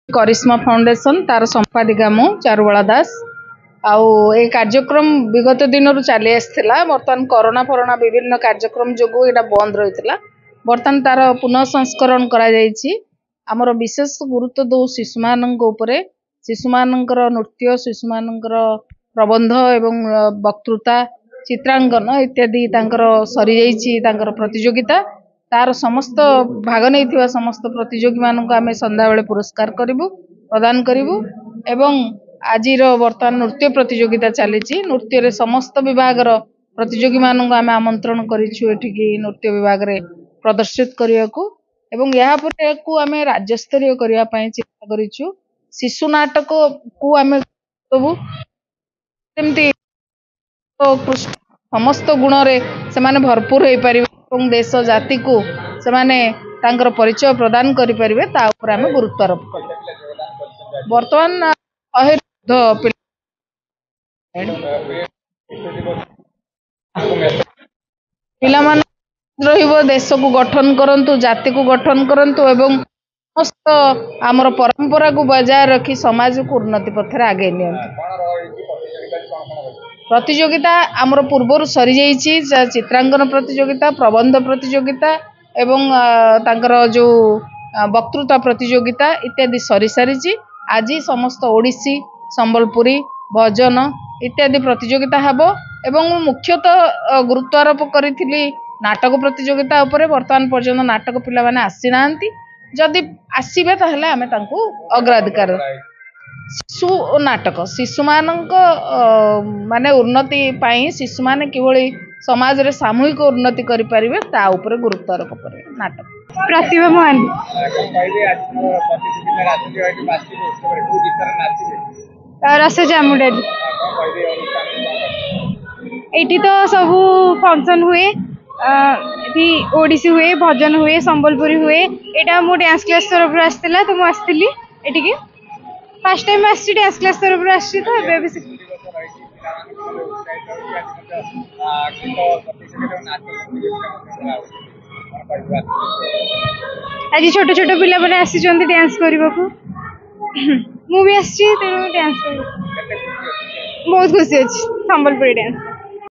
करिश्मा foundation तार संपादिका मु चारुबाला दास आउ ए कार्यक्रम विगत दिन चली आसला बर्तमान कोरोना फोरोना विभिन्न कार्यक्रम जो यहाँ बंद रही बर्तमान तार पुनः संस्करण आमर विशेष गुरुत्व दो शिशु मान शिशु मान नृत्य शिशु मान प्रबंध एवं वक्तृता चित्रांकन इत्यादि सरी जाइए प्रतियोगिता तार समस्त भाग नहीं समस्त प्रतियोगी मानक आम संध्या बेले पुरस्कार करूँ प्रदान करूँ एवं आज बर्तमान नृत्य प्रतियोगिता चली नृत्य रे समस्त विभाग प्रतियोगी मानक आम आमंत्रण करूँ नृत्य विभाग रे प्रदर्शित करने को आम राज्यस्तरीय करने चिंता करूँ शिशु नाटक को आम सब समस्त गुण से माने भरपूर हो पारे देश जाति को से माने तांकर परिचय प्रदान करि परिबे ता ऊपर आमे गुरुत्व आरोप कर वर्तमान पिला मान रहिबो देश को गठन करंतु जाति को गठन करंतु एवं समस्त आमर परंपरा को बजाय रखी समाज को उन्नति पथरे आगे नियंतु प्रतियोगिता आमर पूर्वर सरी जाइए चित्रांकन प्रतियोगिता प्रबंध प्रतियोगिता एवं तांकर जो वक्तृता प्रतियोगिता इत्यादि सरी सारी आज समस्त ओडिसी संबलपुरी भजन इत्यादि प्रतियोगिता हेबो एवं मुख्यतः गुरुत्वारोप करी नाटक प्रतियोगिता उपरे वर्तमान पर्यंत नाटक पिला माने आसी नांती जदि आसीबे ताहले आमे तांको अग्राधिकार शिशु नाटक शिशु मानक माने उन्नति पाई शिशु माने किभଳି समाज रे सामूहिक उन्नति करि परिबे ता ऊपर गुरुत्व आरोप करे नाटक प्रतिभा महान रस जामुडाली एठी तो सब फंक्शन हुए ओडिसी हुए भजन हुए संबलपुरी हुए एटा मो डांस क्लास तरफ आसला तो मु आसली एठी फर्स्ट टाइम आसी डांस क्लास तरफ आसी तो एबे भी आज छोट छोट पिला माने आसी चंदी डांस करबा को मु भी आसी तो डांस कर बहुत खुशी अछि संबलपुरी डांस